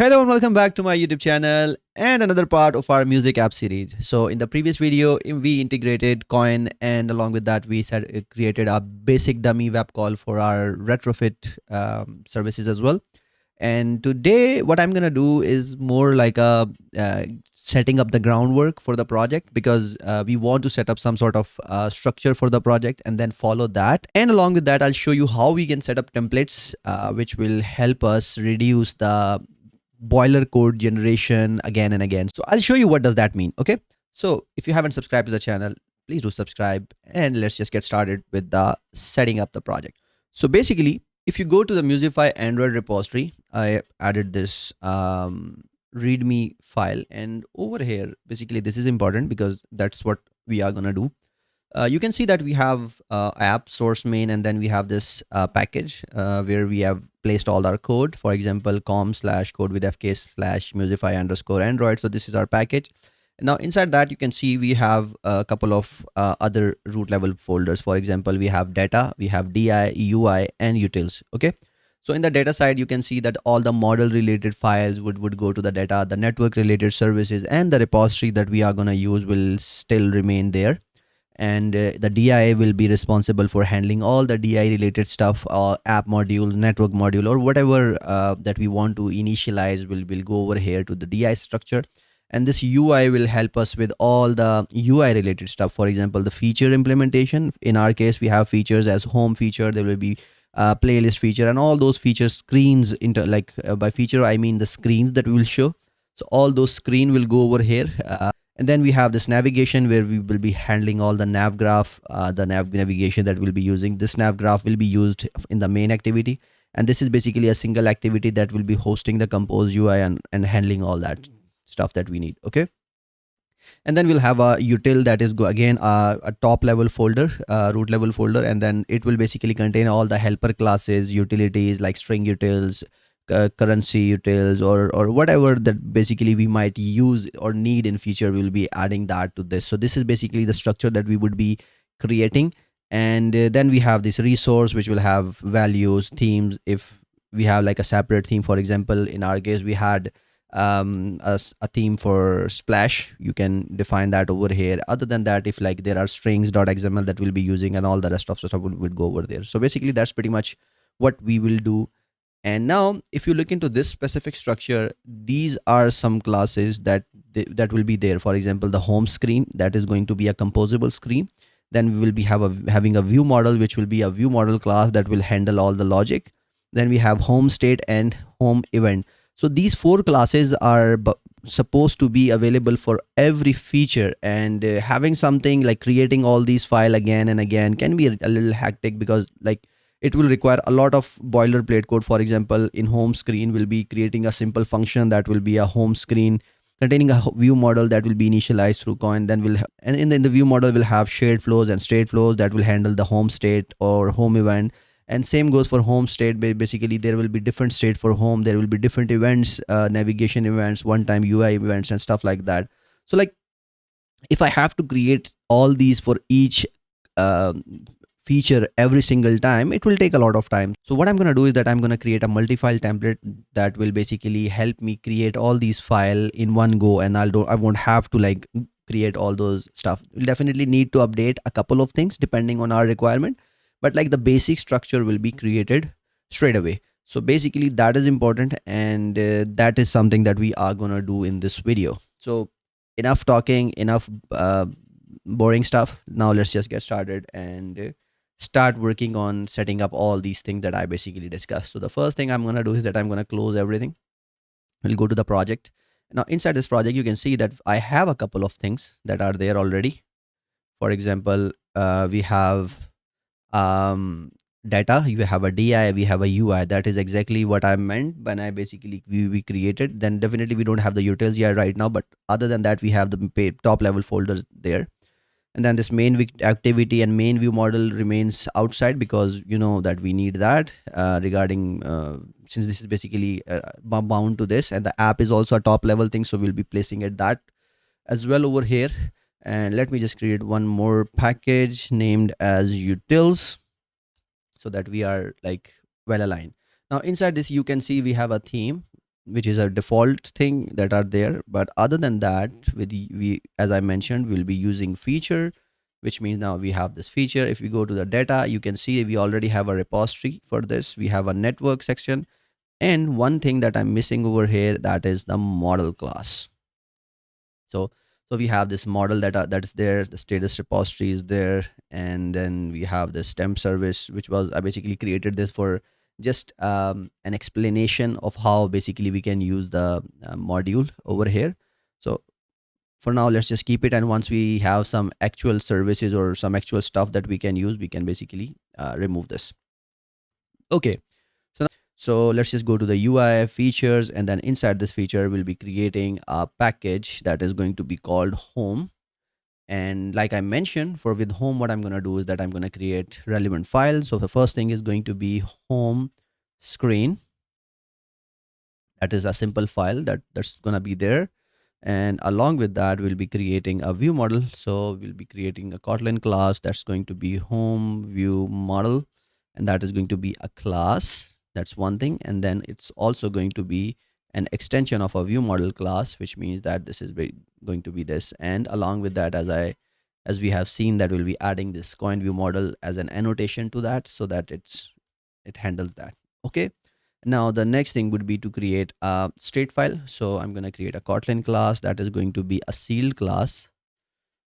Hello and welcome back to my YouTube channel and another part of our music app series. So in the previous video, we integrated Koin, and along with that, we created a basic dummy web call for our retrofit services as well. And today, what I'm gonna do is more like a setting up the groundwork for the project, because we want to set up some sort of structure for the project and then follow that. And along with that, I'll show you how we can set up templates, which will help us reduce the boiler code generation again and again. So I'll show you what does that mean. Okay. So if you haven't subscribed to the channel, please do subscribe, and let's just get started with the setting up the project. So basically, if you go to the Musify Android repository, I added this readme file, and over here, basically this is important because that's what we are gonna do. You can see that we have app source main, and then we have this package where we have placed all our code. For example, com/code with fk/musify _ android. So this is our package. Now inside that, you can see we have a couple of other root level folders. For example, we have data, we have di, ui, and utils. Okay. So in the data side, you can see that all the model related files would go to the data, the network related services, and the repository that we are going to use will still remain there. And the DI will be responsible for handling all the DI related stuff, app module, network module, or whatever that we want to initialize will go over here to the DI structure. And this UI will help us with all the UI related stuff. For example, the feature implementation. In our case, we have features as home feature. There will be playlist feature, and all those feature screens by feature, I mean the screens that we will show. So all those screen will go over here. And then we have this navigation where we will be handling all the nav graph, the navigation that we'll be using. This nav graph will be used in the main activity. And this is basically a single activity that will be hosting the Compose UI and handling all that stuff that we need. Okay. And then we'll have a util that is a top level folder, root level folder. And then it will basically contain all the helper classes, utilities like string utils, currency utils, or whatever that basically we might use or need in future. We'll be adding that to this. So this is basically the structure that we would be creating. And then we have this resource which will have values, themes. If we have like a separate theme, for example, in our case we had a theme for splash, you can define that over here. Other than that, if like there are strings.xml that we'll be using, and all the rest of the stuff would go over there. So basically that's pretty much what we will do. And now if you look into this specific structure, these are some classes that will be there. For example, the home screen, that is going to be a composable screen. Then we will be having a view model, which will be a view model class that will handle all the logic. Then we have home state and home event. So these four classes are supposed to be available for every feature, and having something like creating all these files again and again can be a little hectic, because like it will require a lot of boilerplate code. For example, in home screen, we'll be creating a simple function that will be a home screen containing a view model that will be initialized through Koin. Then and in the view model, we'll have shared flows and state flows that will handle the home state or home event. And same goes for home state. Basically, there will be different state for home. There will be different events, navigation events, one-time UI events, and stuff like that. So like, if I have to create all these for each feature every single time, it will take a lot of time. So what I'm going to do is that I'm going to create a multi-file template that will basically help me create all these files in one go, and I won't have to like create all those stuff. We'll definitely need to update a couple of things depending on our requirement, but like the basic structure will be created straight away. So basically that is important, and that is something that we are going to do in this video. So enough talking, enough boring stuff. Now let's just get started and start working on setting up all these things that I basically discussed. So the first thing I'm going to do is that I'm going to close everything. We'll go to the project. Now inside this project, you can see that I have a couple of things that are there already. For example, we have data, you have a DI, we have a UI. That is exactly what I meant when I basically we created. Then definitely we don't have the utils yet right now, but other than that, we have the top level folders there. And then this main activity and main view model remains outside, because you know that we need that regarding since this is basically bound to this, and the app is also a top level thing. So we'll be placing it that as well over here. And let me just create one more package named as utils, so that we are like well aligned. Now inside this, you can see we have a theme which is a default thing that are there. But other than that, we, as I mentioned, we'll be using feature, which means now we have this feature. If we go to the data, you can see we already have a repository for this. We have a network section, and one thing that I'm missing over here, that is the model class. So we have this model that is there, the status repository is there, and then we have the stem service, which was, I basically created this for just an explanation of how basically we can use the module over here. So for now, let's just keep it, and once we have some actual services or some actual stuff that we can use, we can basically remove this. Okay. So let's just go to the UI features, and then inside this feature, we'll be creating a package that is going to be called home. And like I mentioned, for with home, what I'm going to do is that I'm going to create relevant files. So the first thing is going to be home screen. That is a simple file that's going to be there. And along with that, we'll be creating a view model. So we'll be creating a Kotlin class that's going to be home view model, and that is going to be a class. That's one thing. And then it's also going to be an extension of a view model class, which means that this is going to be this. And along with that, as we have seen, that we'll be adding this Koin view model as an annotation to that, so that it handles that. Okay. Now the next thing would be to create a state file. So I'm going to create a Kotlin class that is going to be a sealed class.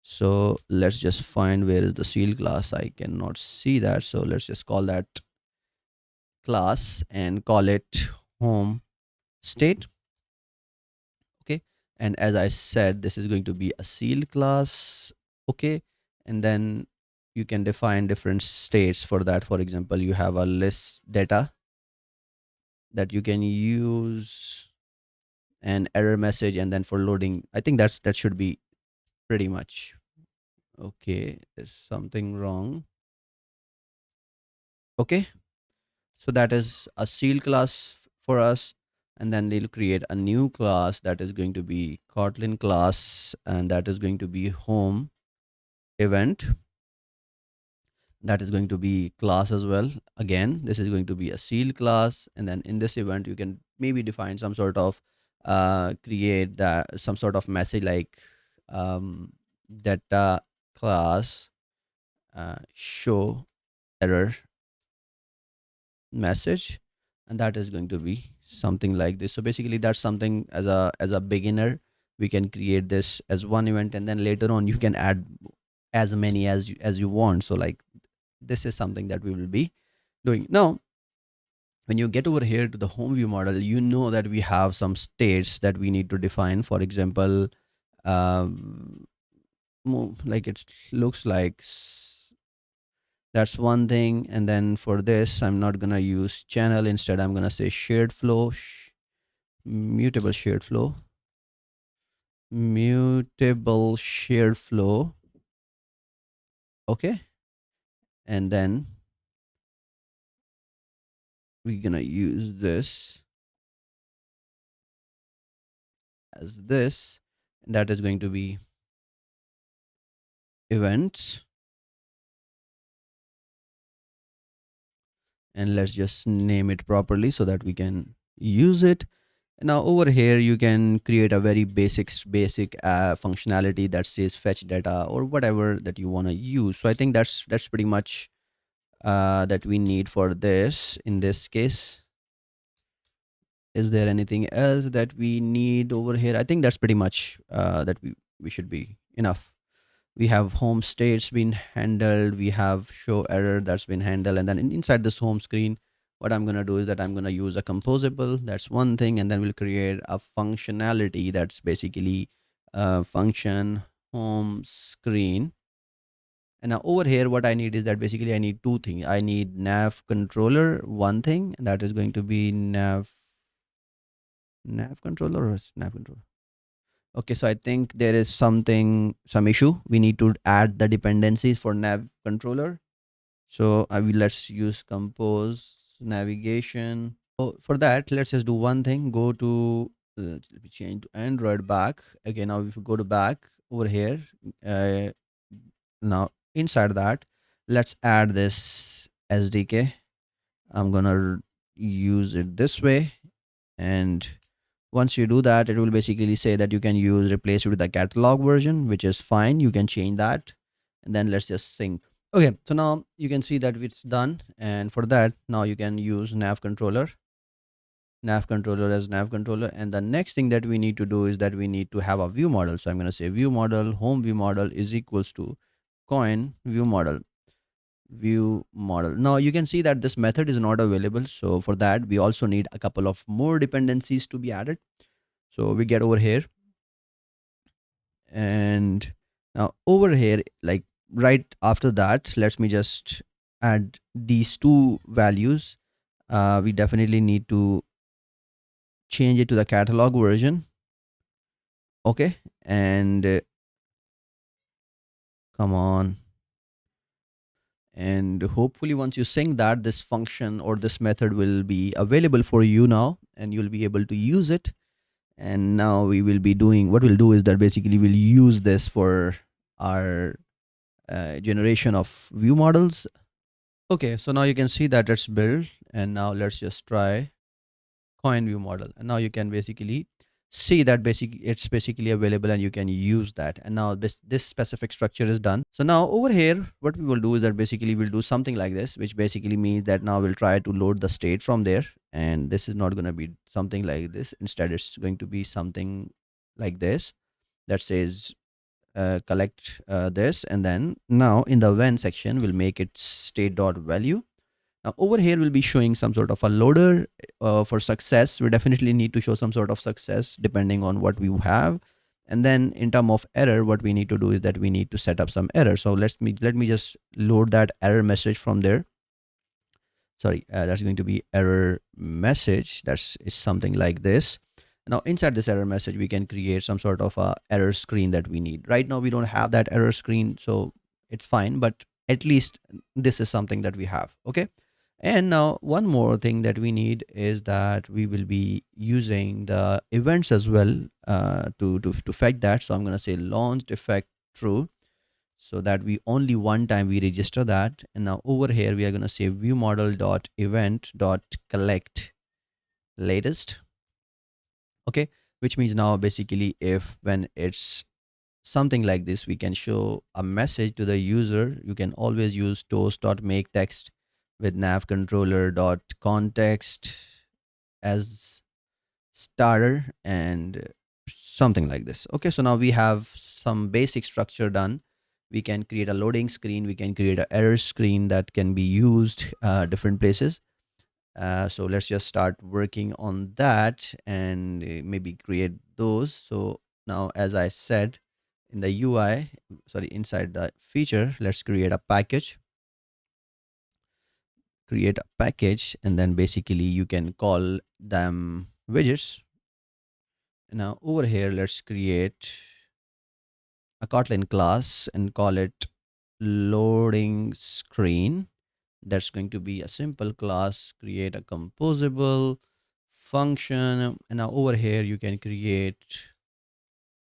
So let's just find where is the sealed class. I cannot see that. So let's just call that class and call it home state. Okay. And as I said, this is going to be a sealed class. Okay. And then you can define different states for that. For example, you have a list data that you can use, an error message, and then for loading, I think that should be pretty much okay. There's something wrong. Okay, so that is a sealed class for us, and then they'll create a new class that is going to be Kotlin class, and that is going to be home event. That is going to be class as well. Again, this is going to be a sealed class, and then in this event you can maybe define some sort of create that some sort of message like data class show error message, and that is going to be something like this. So basically that's something, as a beginner, we can create this as one event, and then later on you can add as many as you want. So like this is something that we will be doing. Now when you get over here to the home view model, you know that we have some states that we need to define. For example, um, like it looks like that's one thing. And then for this, I'm not gonna use channel. Instead, I'm gonna say shared flow, mutable shared flow, mutable shared flow. Okay, and then we're gonna use this as this, and that is going to be events. And let's just name it properly so that we can use it. Now over here you can create a very basic functionality that says fetch data or whatever that you want to use. So I think that's pretty much that we need for this. In this case, is there anything else that we need over here? I think that's pretty much that we should be enough. We have home states been handled, we have show error that's been handled, and then inside this home screen, what I'm going to do is that I'm going to use a composable. That's one thing. And then we'll create a functionality that's basically function home screen. And now over here what I need is that basically I need two things. I need nav controller, one thing, and that is going to be nav controller or nav controller. Okay, so I think there is some issue. We need to add the dependencies for nav controller. So I will, let's use compose navigation. So for that, let's just do one thing. Go to let me change to Android back. Okay, now if you go to back over here, uh, now inside that, let's add this SDK. I'm gonna use it this way, and once you do that, it will basically say that you can use replace it with the catalog version, which is fine. You can change that, and then let's just sync. Okay, so now you can see that it's done, and for that now you can use nav controller as nav controller. And the next thing that we need to do is that we need to have a view model. So I'm going to say view model home view model is equals to Koin view model. Now you can see that this method is not available, so for that we also need a couple of more dependencies to be added. So we get over here, and now over here, like right after that, let me just add these two values. We definitely need to change it to the catalog version. Okay, and come on, and hopefully once you sync that, this function or this method will be available for you now, and you'll be able to use it. And now we will be doing, what we'll do is that basically we'll use this for our generation of view models. Okay, so now you can see that it's built, and now let's just try Koin view model, and now you can basically see that it's basically available and you can use that. And now this specific structure is done. So now over here what we will do is that basically we'll do something like this, which basically means that now we'll try to load the state from there, and this is not going to be something like this. Instead it's going to be something like this that says collect this, and then now in the when section we'll make it state dot value. Now over here we'll be showing some sort of a loader for success. We definitely need to show some sort of success depending on what we have. And then in terms of error, what we need to do is that we need to set up some error. So let me just load that error message from there. Sorry, that's going to be error message. That's is something like this. Now inside this error message, we can create some sort of a error screen that we need. Right now we don't have that error screen, so it's fine, but at least this is something that we have. Okay. And now one more thing that we need is that we will be using the events as well to fetch that. So I'm going to say launched effect true, so that we only one time we register that. And now over here we are going to say view model dot event dot collect latest. Okay, which means now basically if when it's something like this, we can show a message to the user. You can always use toast dot make text with nav controller dot context as starter and something like this. Okay, so now we have some basic structure done. We can create a loading screen, we can create an error screen that can be used different places. So let's just start working on that and maybe create those. So now, as I said, in the UI, sorry, inside the feature, let's create a package. Create a package, and then basically you can call them widgets. Now over here, let's create a Kotlin class and call it loading screen. That's going to be a simple class. Create a composable function, and now over here you can create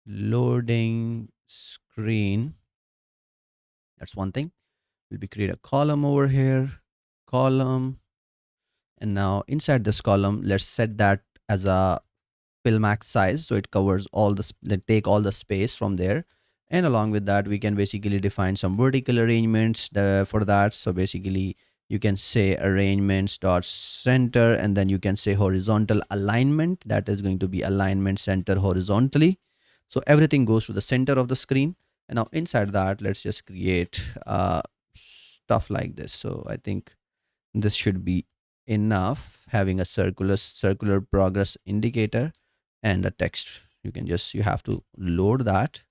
loading screen. That's one thing. We'll be create a column over here, column, and now inside this column, let's set that as a fill max size, so it covers all the take all the space from there. And along with that, we can basically define some vertical arrangements for that. So basically you can say arrangements dot center, and then you can say horizontal alignment. That is going to be alignment center horizontally, so everything goes to the center of the screen. And now inside that, let's just create stuff like this. So I think this should be enough, having a circular progress indicator and a text. You have to load that.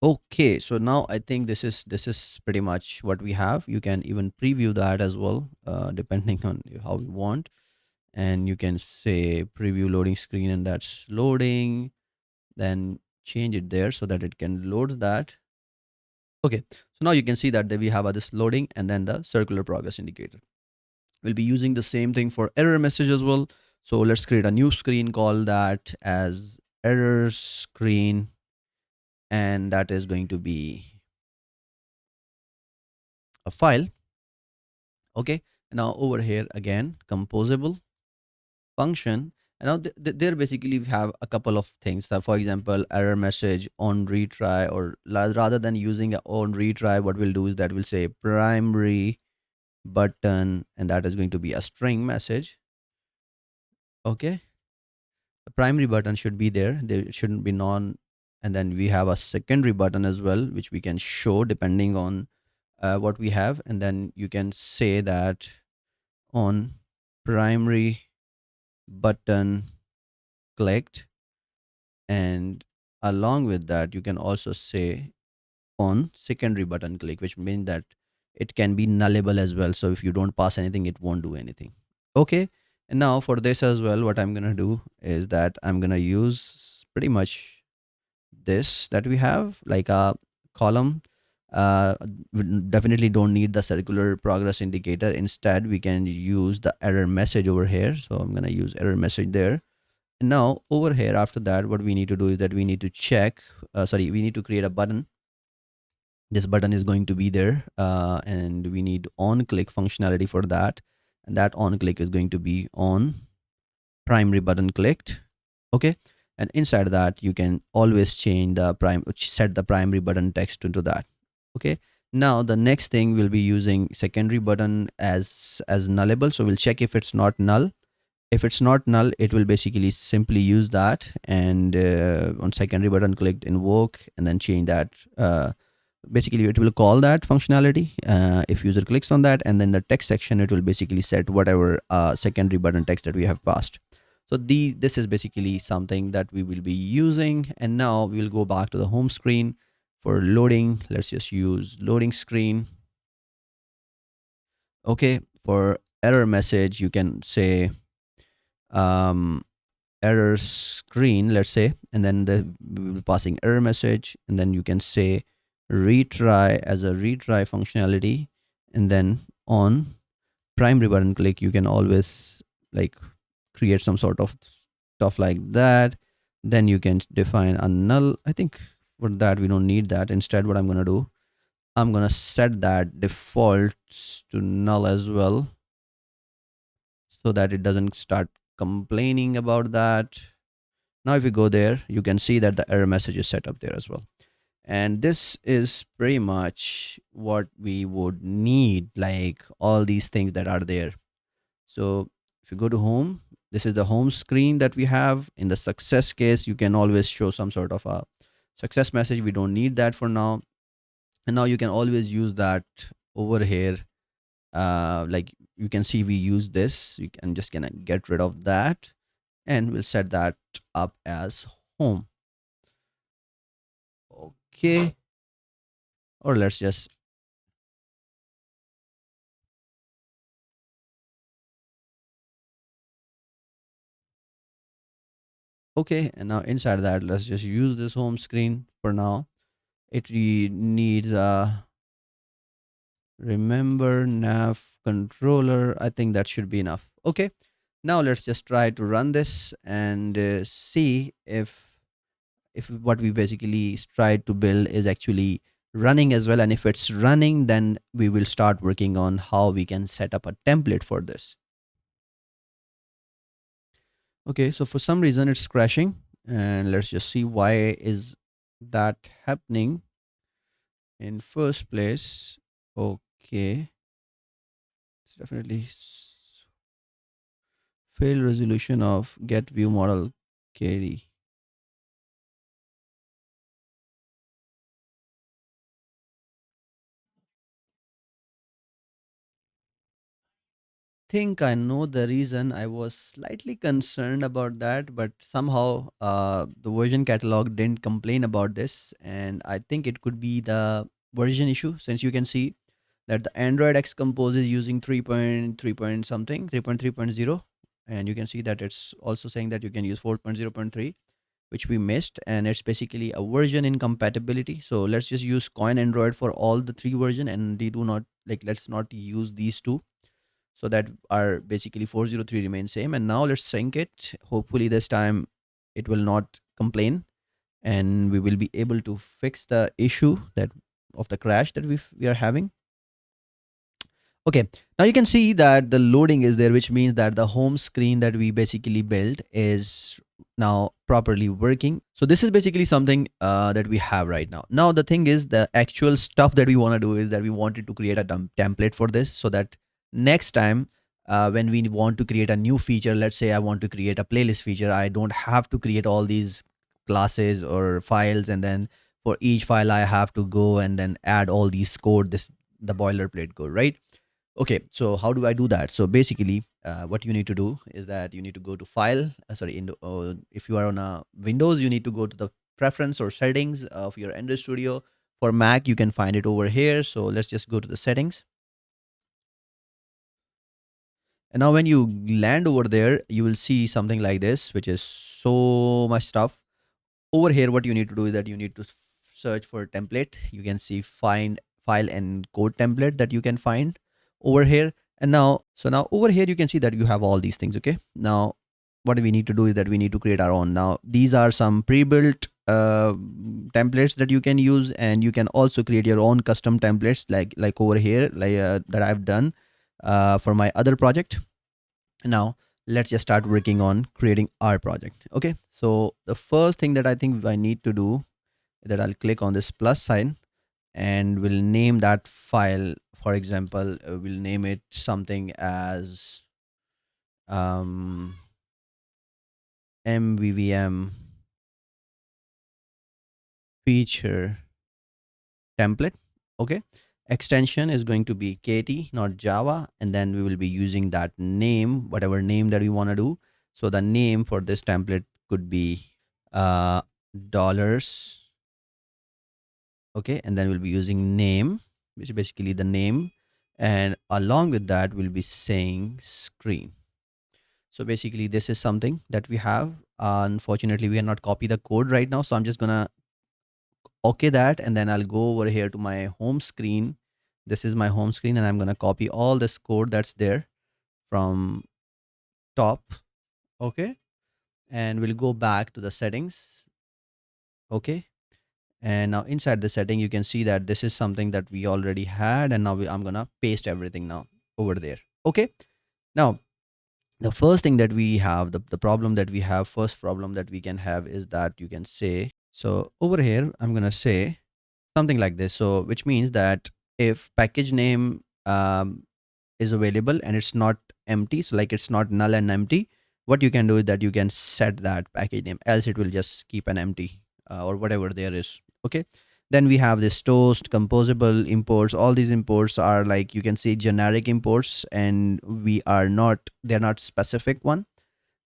Okay, so now I think this is pretty much what we have. You can even preview that as well, depending on how you want. And you can say preview loading screen, and that's loading. Then change it there so that it can load that. Okay, so now you can see that we have this loading and then the circular progress indicator. We'll be using the same thing for error message as well. So let's create a new screen, call that as error screen, and that is going to be a file. Okay, now over here again, composable function, And now there basically we have a couple of things. So for example, error message on retry, or rather than using a on retry, what we'll do is that we'll say primary button, and that is going to be a string message. Okay, the primary button should be there. There shouldn't be none. And then we have a secondary button as well, which we can show depending on what we have. And then you can say that on primary button clicked, and along with that you can also say on secondary button click, which means that it can be nullable as well. So if you don't pass anything, it won't do anything. Okay, and now for this as well, what I'm gonna do is that I'm gonna use pretty much this that we have, like a column. We definitely don't need the circular progress indicator. Instead, we can use the error message over here. So I'm gonna use error message there. And now over here, after that, what we need to do is that we need to check. We need to create a button. This button is going to be there, and we need on click functionality for that. And that on click is going to be on primary button clicked. Okay, and inside that you can always change the set the primary button text into that. Okay, now the next thing we'll be using secondary button as nullable. So we'll check if it's not null. If it's not null, it will basically simply use that, and on secondary button clicked invoke, and then change that. Basically it will call that functionality if user clicks on that, and then the text section, it will basically set whatever secondary button text that we have passed. So this is basically something that we will be using. And now we will go back to the home screen. For loading, let's just use loading screen. Okay, for error message, you can say um, error screen, let's say, and then we will be passing error message, and then you can say retry as a retry functionality. And then on primary button click, you can always like create some sort of stuff like that. Then you can define a null. I think for that we don't need that. Instead, what I'm going to do, I'm going to set that defaults to null as well, so that it doesn't start complaining about that. Now if you go there, you can see that the error message is set up there as well. And this is pretty much what we would need, like all these things that are there. So if you go to home, this is the home screen that we have. In the success case, you can always show some sort of a success message. We don't need that for now. And now you can always use that over here. Like you can see we use this. You can just gonna get rid of that, and we'll set that up as home. Okay, or let's just okay. And now inside that, let's just use this home screen for now. It needs a remember nav controller. I think that should be enough. Okay, now let's just try to run this and see if what we basically tried to build is actually running as well. And if it's running, then we will start working on how we can set up a template for this. Okay, so for some reason it's crashing, and let's just see why is that happening in first place. Okay, it's definitely failed resolution of get view model KD. Think I know the reason. I was slightly concerned about that, but somehow the version catalog didn't complain about this, and I think it could be the version issue, since you can see that the Android X Compose is using 3.3 point something, 3.3.0, and you can see that it's also saying that you can use 4.0.3, which we missed, and it's basically a version incompatibility. So let's just use Koin Android for all the three version, and they do not like, let's not use these two, so that our basically 403 remains same. And now let's sync it. Hopefully this time it will not complain, and we will be able to fix the issue that of the crash that we are having. Okay, now you can see that the loading is there, which means that the home screen that we basically built is now properly working. So this is basically something that we have right now. Now the thing is, the actual stuff that we want to do is that we wanted to create a template for this, so that next time when we want to create a new feature, let's say I want to create a playlist feature, I don't have to create all these classes or files, and then for each file I have to go and then add all these code, this the boilerplate code, right? Okay, so how do I do that? So basically, what you need to do is that you need to go to file. If you are on a Windows, you need to go to the preference or settings of your Android Studio. For Mac, you can find it over here. So let's just go to the settings. And now when you land over there, you will see something like this, which is so much stuff. Over here, what you need to do is that you need to search for template. You can see find file and code template that you can find over here. And now, so now over here, you can see that you have all these things. Okay. Now, what we need to do is that we need to create our own. Now, these are some pre-built templates that you can use, and you can also create your own custom templates like over here, that I've done for my other project. Now let's just start working on creating our project. Okay, so the first thing that I think I need to do is that I'll click on this plus sign and we'll name that file. For example, we'll name it something as MVVM feature template. Okay, extension is going to be KT, not Java, and then we will be using that name, whatever name that we want to do. So the name for this template could be dollars. Okay, and then we'll be using name, which is basically the name, and along with that we'll be saying screen. So basically this is something that we have. Unfortunately, we cannot copy the code right now, so I'm just gonna okay that, and then I'll go over here to my home screen. This is my home screen, and I'm gonna copy all this code that's there from top. Okay, and we'll go back to the settings. Okay, and now inside the setting you can see that this is something that we already had, and now I'm gonna paste everything now over there. Okay, now the first thing that we have, the problem that we have, first problem that we can have is that you can say, so over here I'm gonna say something like this. So which means that if package name is available and it's not empty, so like it's not null and empty, what you can do is that you can set that package name, else it will just keep an empty or whatever there is. Okay, then we have this toast composable imports. All these imports are, like you can see, generic imports, and they're not specific one.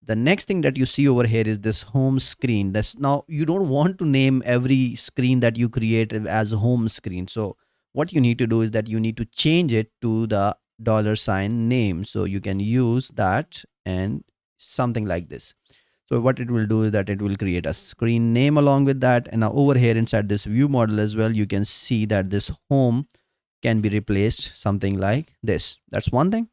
The next thing that you see over here is this home screen. That's, now you don't want to name every screen that you create as a home screen. So what you need to do is that you need to change it to the dollar sign name. So you can use that and something like this. So what it will do is that it will create a screen name along with that. And now over here inside this view model as well, you can see that this home can be replaced something like this. That's one thing.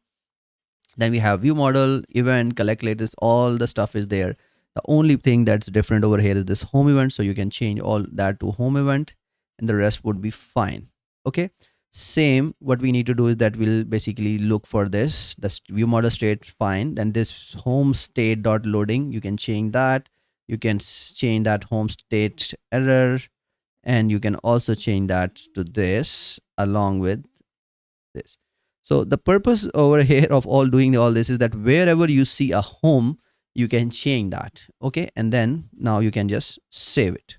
Then we have view model, event, collect latest, all the stuff is there. The only thing that's different over here is this home event. So you can change all that to home event and the rest would be fine. Okay. Same, what we need to do is that we'll basically look for this, the view model state, fine. Then this home state dot loading, you can change that. You can change that home state error, and you can also change that to this along with this. So the purpose over here of all doing all this is that wherever you see a home, you can change that. Okay, and then now you can just save it.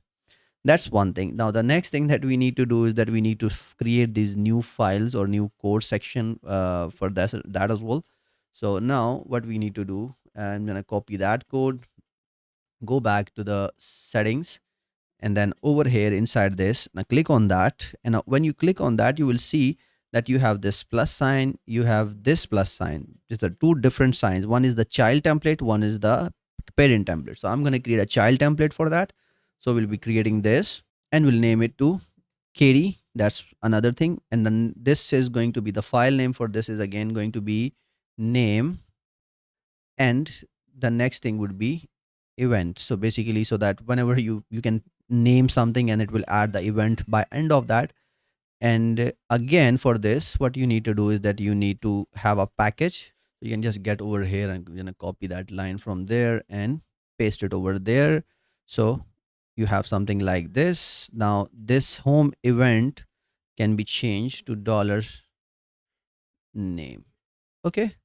That's one thing. Now the next thing that we need to do is that we need to create these new files or new code section for that as well. So now what we need to do, I'm gonna copy that code, go back to the settings, and then over here inside this, now click on that. And now when you click on that, you will see that you have this plus sign, you have this plus sign. These are two different signs. One is the child template, one is the parent template. So I'm going to create a child template for that. So we'll be creating this and we'll name it to Katie. That's another thing. And then this is going to be the file name for this is again going to be name, and the next thing would be event. So basically, so that whenever you can name something and it will add the event by end of that, And again, for this, what you need to do is that you need to have a package. You can just get over here and copy that line from there and paste it over there. So you have something like this. Now this home event can be changed to dollars name. Okay,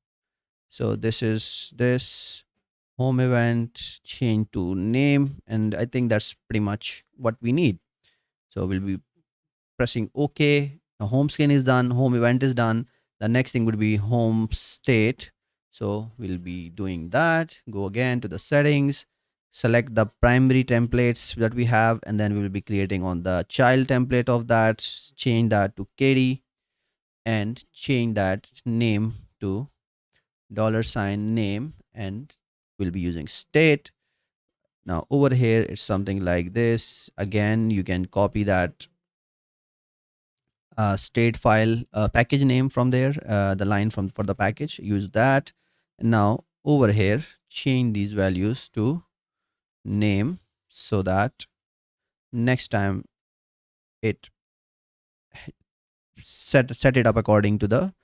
so this is this home event change to name, and I think that's pretty much what we need. So we'll be pressing OK. The home screen is done, home event is done. The next thing would be home state. So we'll be doing that. Go again to the settings, select the primary templates that we have, and then we will be creating on the child template of that. Change that to Katie and change that name to $ name, and we'll be using state. Now over here it's something like this. Again, you can copy that state file package name from there, the line from for the package, use that. And now over here change these values to name, so that next time it set it up according to the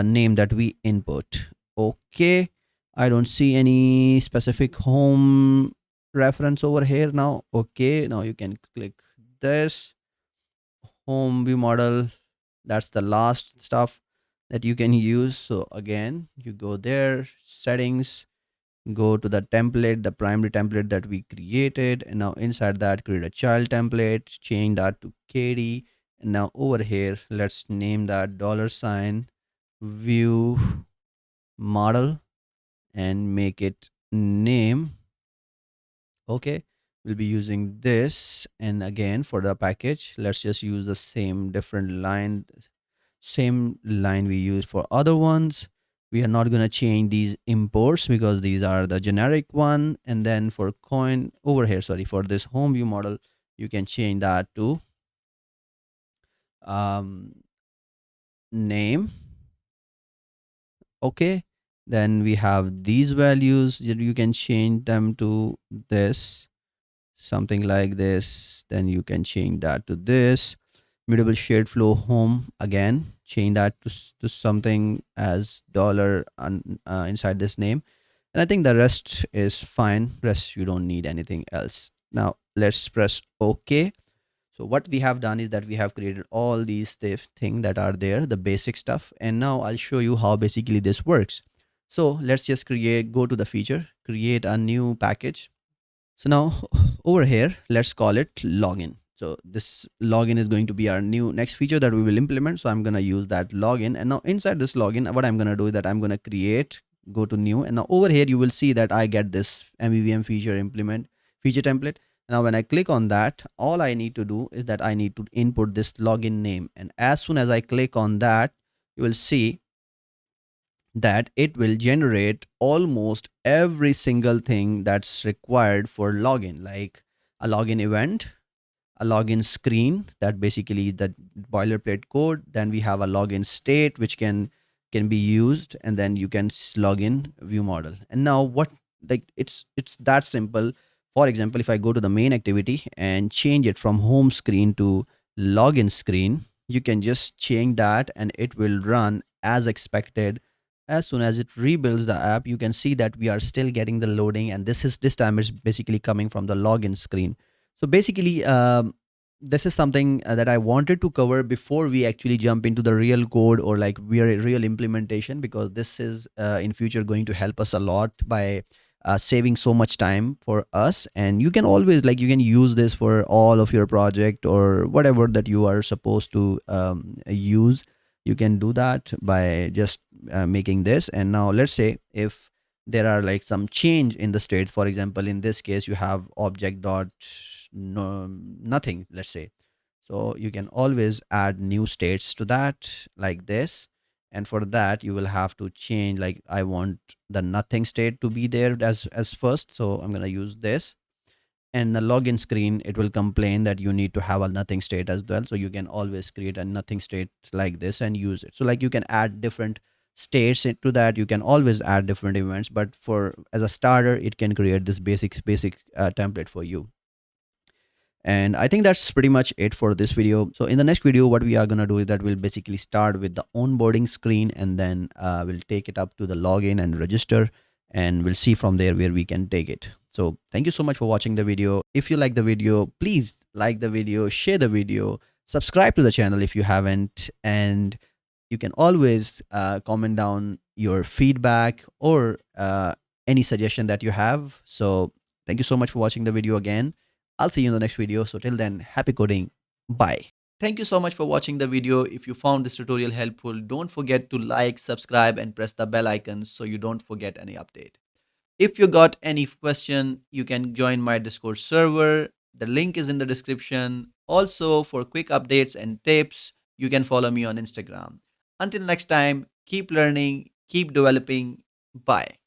name that we input. Okay, I don't see any specific home reference over here now. Okay, now you can click this home view model. That's the last stuff that you can use. So again, you go there, settings, go to the template, the primary template that we created, and now inside that create a child template, change that to Katie. And now over here let's name that $view model and make it name. Okay, we'll be using this. And again, for the package, let's just use the same different line, same line we use for other ones. We are not going to change these imports because these are the generic one. And then for Koin over here, sorry, for this home view model, you can change that to name. Okay, then we have these values. You can change them to this, something like this. Then you can change that to this mutable shared flow home. Again, change that to something as dollar inside this name. And I think the rest is fine. Rest, you don't need anything else. Now let's press OK. So what we have done is that we have created all these things that are there, the basic stuff. And now I'll show you how basically this works. So let's just go to the feature, create a new package. So now over here, let's call it login. So this login is going to be our new next feature that we will implement. So I'm going to use that login. And now inside this login, what I'm going to do is that I'm going to create, go to new. And now over here, you will see that I get this MVVM feature template. Now when I click on that, all I need to do is that I need to input this login name. And as soon as I click on that, you will see that it will generate almost every single thing that's required for login, like a login event, a login screen that basically is the boilerplate code. Then we have a login state which can be used, and then you can log in view model. And now what, like it's that simple. For example, if I go to the main activity and change it from home screen to login screen, you can just change that and it will run as expected. As soon as it rebuilds the app, you can see that we are still getting the loading, and this time is basically coming from the login screen. So basically, this is something that I wanted to cover before we actually jump into the real code or like real implementation, because this is in future going to help us a lot by saving so much time for us. And you can always, like, you can use this for all of your project or whatever that you are supposed to use. You can do that by just making this. And now let's say if there are like some change in the states, for example, in this case you have object dot no, nothing, let's say. So you can always add new states to that like this. And for that you will have to change, like I want the nothing state to be there as first. So I'm going to use this. And the login screen, it will complain that you need to have a nothing state as well. So you can always create a nothing state like this and use it. So like you can add different states into that. You can always add different events, but for as a starter, it can create this basic template for you. And I think that's pretty much it for this video. So in the next video, what we are going to do is that we'll basically start with the onboarding screen, and then we'll take it up to the login and register, and we'll see from there where we can take it. So thank you so much for watching the video. If you like the video, please like the video, share the video, subscribe to the channel if you haven't, and you can always comment down your feedback or any suggestion that you have. So thank you so much for watching the video again. I'll see you in the next video. So till then, happy coding. Bye. Thank you so much for watching the video. If you found this tutorial helpful, don't forget to like, subscribe, and press the bell icon so you don't forget any update. If you got any question, you can join my Discord server. The link is in the description. Also, for quick updates and tips, you can follow me on Instagram. Until next time, keep learning, keep developing. Bye.